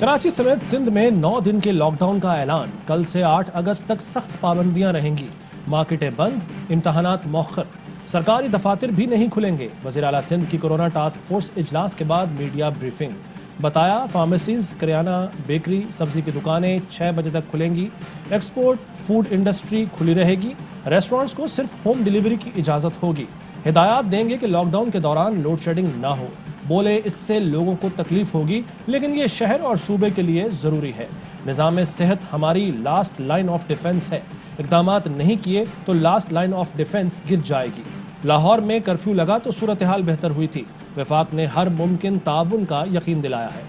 کراچی سمیت سندھ میں 9 دن کے لاک ڈاؤن کا اعلان، کل سے 8 اگست تک سخت پابندیاں رہیں گی، مارکیٹیں بند، امتحانات مؤخر، سرکاری دفاتر بھی نہیں کھلیں گے۔ وزیر اعلیٰ سندھ کی کورونا ٹاسک فورس اجلاس کے بعد میڈیا بریفنگ، بتایا فارمیسیز، کریانہ، بیکری، سبزی کی دکانیں 6 بجے تک کھلیں گی، ایکسپورٹ فوڈ انڈسٹری کھلی رہے گی، ریسٹورنٹس کو صرف ہوم ڈیلیوری کی اجازت ہوگی۔ ہدایات دیں گے کہ لاک ڈاؤن کے دوران لوڈ شیڈنگ نہ ہو، بولے اس سے لوگوں کو تکلیف ہوگی لیکن یہ شہر اور صوبے کے لیے ضروری ہے۔ نظام صحت ہماری لاسٹ لائن آف ڈیفنس ہے، اقدامات نہیں کیے تو لاسٹ لائن آف ڈیفنس گر جائے گی۔ لاہور میں کرفیو لگا تو صورتحال بہتر ہوئی تھی، وفاق نے ہر ممکن تعاون کا یقین دلایا ہے۔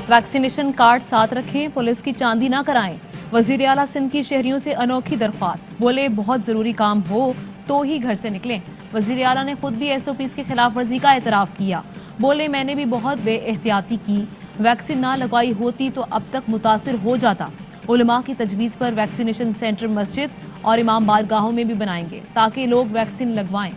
ویکسینیشن کارڈ ساتھ رکھیں، پولیس کی چاندی نہ کرائیں۔ وزیر اعلیٰ سندھ کی شہریوں سے انوکھی درخواست، بولے بہت ضروری کام ہو تو ہی گھر سے نکلیں۔ وزیر اعلیٰ نے خود بھی SOPs کی خلاف ورزی کا اعتراف کیا، بولے میں نے بھی بہت بے احتیاطی کی، ویکسین نہ لگوائی ہوتی تو اب تک متاثر ہو جاتا۔ علماء کی تجویز پر ویکسینیشن سینٹر مسجد اور امام بارگاہوں میں بھی بنائیں گے تاکہ لوگ ویکسین لگوائیں۔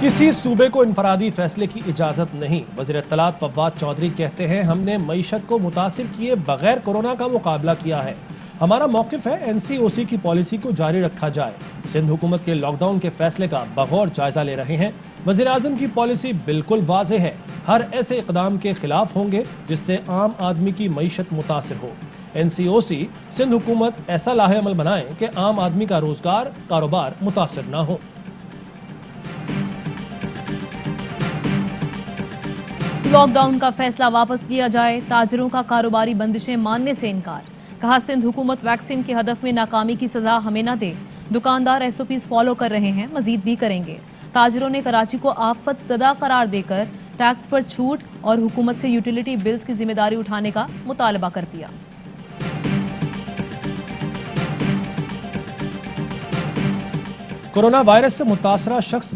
کسی صوبے کو انفرادی فیصلے کی اجازت نہیں، وزیر اطلاعات فواد چودھری کہتے ہیں ہم نے معیشت کو متاثر کیے بغیر کورونا کا مقابلہ کیا ہے، ہمارا موقف ہے NCOC کی پالیسی کو جاری رکھا جائے۔ سندھ حکومت کے لاک ڈاؤن کے فیصلے کا بغور جائزہ لے رہے ہیں، وزیر اعظم کی پالیسی بالکل واضح ہے، ہر ایسے اقدام کے خلاف ہوں گے جس سے عام آدمی کی معیشت متاثر ہو۔ NCOC سندھ حکومت ایسا لاہے عمل بنائے کہ عام آدمی کا روزگار کاروبار متاثر نہ ہو۔ لاک ڈاؤن کا فیصلہ واپس لیا جائے، تاجروں کا کاروباری بندشیں ماننے سے انکار، کہا سندھ حکومت ویکسین کے ہدف میں ناکامی کی سزا ہمیں نہ دے، دکاندار SOPs فالو کر رہے ہیں، مزید بھی کریں گے۔ تاجروں نے کراچی کو آفت زدہ قرار دے کر ٹیکس پر چھوٹ اور حکومت سے یوٹیلیٹی بلز کی ذمہ داری اٹھانے کا مطالبہ کر دیا۔ کورونا وائرس سے متاثرہ شخص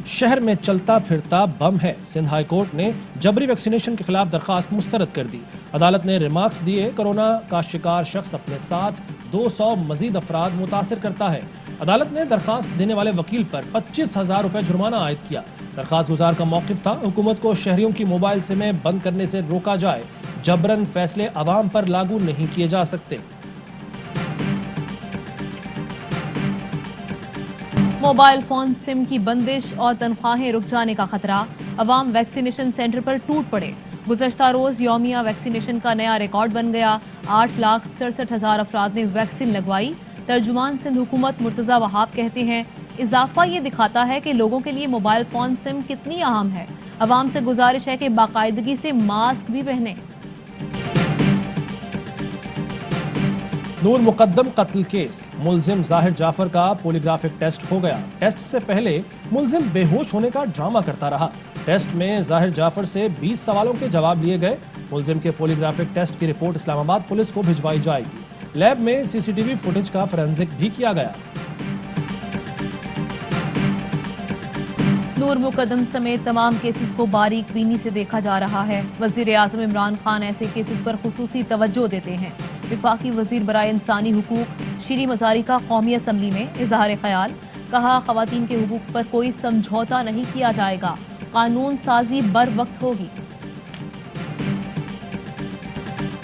شہر میں چلتا پھرتا بم ہے، سندھ ہائی کورٹ نے جبری ویکسینیشن کے خلاف درخواست مسترد کر دی۔ عدالت نے ریمارکس دیے، کورونا کا شکار شخص اپنے ساتھ 200 مزید افراد متاثر کرتا ہے۔ عدالت نے درخواست دینے والے وکیل پر 25,000 روپے جرمانہ عائد کیا۔ درخواست گزار کا موقف تھا حکومت کو شہریوں کی موبائل سمیں بند کرنے سے روکا جائے، جبرن فیصلے عوام پر لاگو نہیں کیے جا سکتے۔ موبائل فون سم کی بندش اور تنخواہیں رک جانے کا خطرہ، عوام ویکسینیشن سینٹر پر ٹوٹ پڑے۔ گزشتہ روز یومیہ ویکسینیشن کا نیا ریکارڈ بن گیا، 8,67,000 افراد نے ویکسین لگوائی۔ ترجمان سندھ حکومت مرتضی وہاب کہتے ہیں اضافہ یہ دکھاتا ہے کہ لوگوں کے لیے موبائل فون سم کتنی اہم ہے۔ عوام سے گزارش ہے کہ باقاعدگی سے ماسک بھی پہنیں۔ نور مقدم قتل کیس، ملزم ظاہر جعفر کا پولیگرافک ٹیسٹ ہو گیا۔ ٹیسٹ سے پہلے ملزم بے ہوش ہونے کا ڈرامہ کرتا رہا۔ ٹیسٹ میں ظاہر جعفر سے 20 سوالوں کے جواب لیے گئے۔ ملزم کے پولیگرافک ٹیسٹ کی رپورٹ اسلام آباد پولیس کو بھجوائی جائے گی۔ لیب میں CCTV فوٹیج کا فورینزک بھی کیا گیا۔ نور مقدم سمیت تمام کیسز کو باریک بینی سے دیکھا جا رہا ہے۔ وزیر اعظم عمران خان ایسے کیسز پر خصوصی توجہ دیتے ہیں۔ وفاقی وزیر برائے انسانی حقوق شیریں مزاری کا قومی اسمبلی میں اظہار خیال، کہا خواتین کے حقوق پر کوئی سمجھوتا نہیں کیا جائے گا، قانون سازی بر وقت ہوگی۔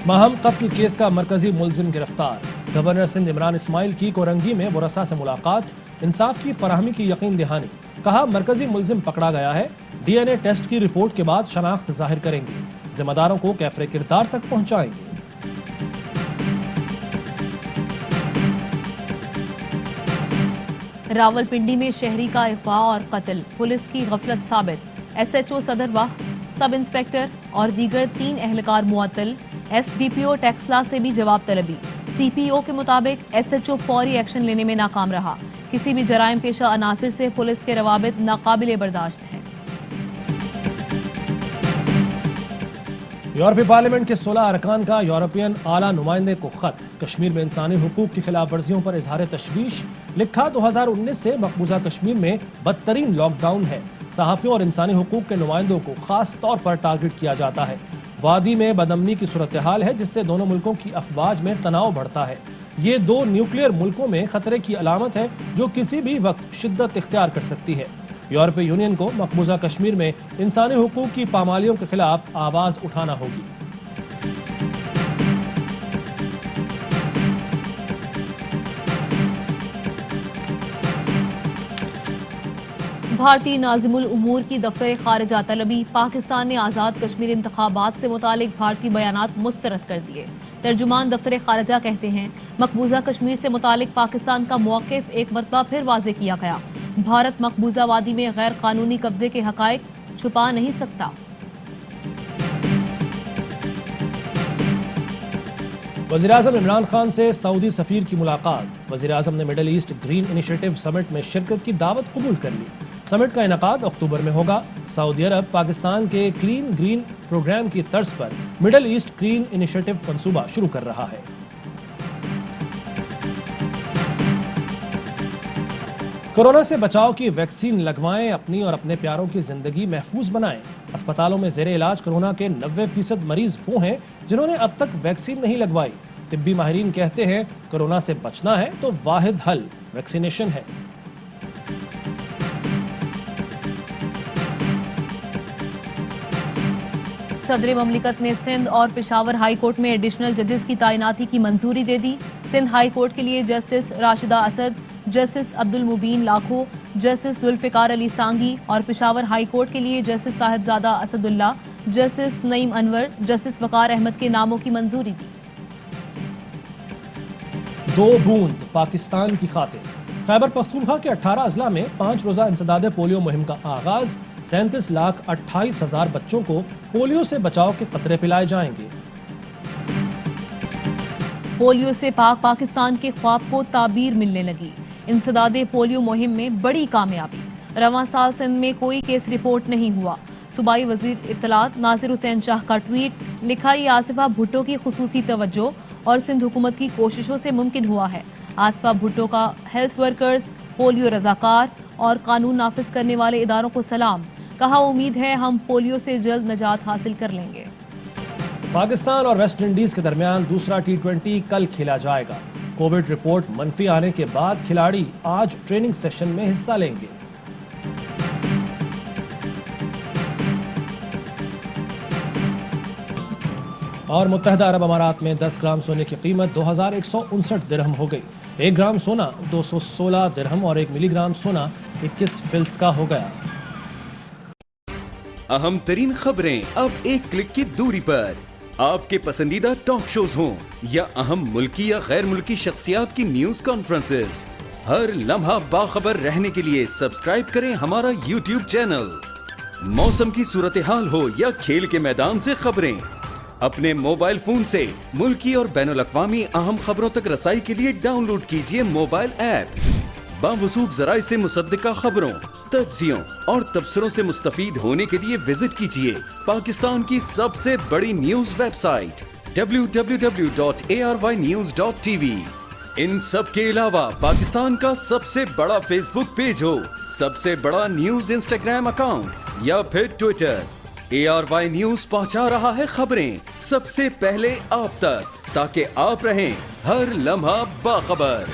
ماہم قتل کیس کا مرکزی ملزم گرفتار، گورنر سندھ عمران اسماعیل کی کورنگی میں ورثاء سے ملاقات، انصاف کی فراہمی کی یقین دہانی، کہا مرکزی ملزم پکڑا گیا ہے، DNA ٹیسٹ کی رپورٹ کے بعد شناخت ظاہر کریں گے، ذمہ داروں کو کیفر کردار تک پہنچائیں گے۔ راولپنڈی میں شہری کا اغوا اور قتل، پولیس کی غفلت ثابت، SHO صدر واہ، سب انسپیکٹر اور دیگر 3 اہلکار معطل، SDPO ٹیکسلا سے بھی جواب طلبی۔ CPO کے مطابق SHO فوری ایکشن لینے میں ناکام رہا، کسی بھی جرائم پیشہ عناصر سے پولیس کے روابط ناقابل برداشت ہیں۔ یورپی پارلیمنٹ کے 16 ارکان کا یورپین اعلیٰ نمائندے کو خط، کشمیر میں انسانی حقوق کی خلاف ورزیوں پر اظہار تشویش، لکھا 2019 سے مقبوضہ کشمیر میں بدترین لاک ڈاؤن ہے، صحافیوں اور انسانی حقوق کے نمائندوں کو خاص طور پر ٹارگٹ کیا جاتا ہے، وادی میں بدامنی کی صورتحال ہے جس سے دونوں ملکوں کی افواج میں تناؤ بڑھتا ہے۔ یہ دو نیوکلیئر ملکوں میں خطرے کی علامت ہے جو کسی بھی وقت شدت اختیار کر سکتی ہے۔ یورپی یونین کو مقبوضہ کشمیر میں انسانی حقوق کی پامالیوں کے خلاف آواز اٹھانا ہوگی۔ بھارتی ناظم الامور کی دفتر خارجہ طلبی، پاکستان نے آزاد کشمیر انتخابات سے متعلق بھارتی بیانات مسترد کر دیے۔ ترجمان دفتر خارجہ کہتے ہیں مقبوضہ کشمیر سے متعلق پاکستان کا موقف ایک مرتبہ پھر واضح کیا گیا۔ بھارت مقبوضہ وادی میں غیر قانونی قبضے کے حقائق چھپا نہیں سکتا۔ وزیراعظم عمران خان سے سعودی سفیر کی ملاقات۔ وزیراعظم نے مڈل ایسٹ گرین انیشیٹو سمٹ میں شرکت کی دعوت قبول کر لی۔ سمٹ کا انعقاد اکتوبر میں ہوگا۔ سعودی عرب پاکستان کے کلین گرین پروگرام کی طرز پر مڈل ایسٹ گرین انیشیٹو منصوبہ شروع کر رہا ہے۔ کورونا سے بچاؤ کی ویکسین لگوائیں، اپنی اور اپنے پیاروں کی زندگی محفوظ بنائیں۔ اسپتالوں میں زیر علاج کورونا کے 90% مریض وہ ہیں جنہوں نے اب تک ویکسین نہیں لگوائی۔ طبی ماہرین کہتے ہیں کورونا سے بچنا ہے تو واحد حل ویکسینیشن ہے۔ صدر مملکت نے سندھ اور پشاور ہائی کورٹ میں ایڈیشنل ججز کی تعیناتی کی منظوری دے دی۔ سندھ ہائی کورٹ کے لیے جسٹس راشدہ اسد، جسٹس عبد المبین لاکھو، جسٹس ذوالفقار علی سانگھی اور پشاور ہائی کورٹ کے لیے جسٹس صاحبزادہ اسد اللہ، جسٹس نعیم انور، جسٹس وقار احمد کے ناموں کی منظوری دی۔ 2 بوند پاکستان کی خاطر۔ خیبر پختونخوا کے 18 اضلاع میں 5 روزہ انسداد پولیو مہم کا آغاز۔ 37,28,000 بچوں کو پولیو سے بچاؤ کے قطرے پلائے جائیں گے۔ پولیو سے پاک پاکستان کے خواب کو تعبیر ملنے لگی۔ انسداد پولیو مہم میں بڑی کامیابی۔ رواں سال سندھ میں کوئی کیس رپورٹ نہیں ہوا۔ صوبائی وزیر اطلاعات ناصر حسین شاہ کا ٹویٹ، لکھا یہ آصفہ بھٹو کی خصوصی توجہ اور سندھ حکومت کی کوششوں سے ممکن ہوا ہے۔ آصفہ بھٹو کا ہیلتھ ورکرز، پولیو رضاکار اور قانون نافذ کرنے والے اداروں کو سلام۔ کہا امید ہے ہم پولیو سے جلد نجات حاصل کر لیں گے۔ پاکستان اور ویسٹ انڈیز کے درمیان دوسرا T20 کل کھیلا جائے گا۔ کووڈ رپورٹ منفی آنے کے بعد کھلاڑی آج ٹریننگ سیشن میں حصہ لیں گے۔ اور متحدہ عرب امارات میں 10 گرام سونے کی قیمت 2159 درہم ہو گئی۔ 1 گرام سونا 216 درہم اور 1 ملی گرام سونا 21 فلس کا ہو گیا۔ اہم ترین خبریں اب ایک کلک کی دوری پر۔ آپ کے پسندیدہ ٹاک شوز ہوں یا اہم ملکی یا غیر ملکی شخصیات کی نیوز کانفرنسز، ہر لمحہ باخبر رہنے کے لیے سبسکرائب کریں ہمارا YouTube چینل۔ موسم کی صورتحال ہو یا کھیل کے میدان سے خبریں، اپنے موبائل فون سے ملکی اور بین الاقوامی اہم خبروں تک رسائی کے لیے ڈاؤن لوڈ کیجیے موبائل ایپ۔ باوثوق ذرائع سے مصدقہ خبروں، تجزیوں اور تبصروں سے مستفید ہونے کے لیے وزٹ کیجیے پاکستان کی سب سے بڑی نیوز ویب سائٹ www.arYnews.tv۔ ان سب کے علاوہ پاکستان کا سب سے بڑا فیس بک پیج ہو، سب سے بڑا نیوز انسٹاگرام اکاؤنٹ یا پھر ٹویٹر، ARY نیوز پہنچا رہا ہے خبریں سب سے پہلے آپ تک، تاکہ آپ رہیں ہر لمحہ باخبر۔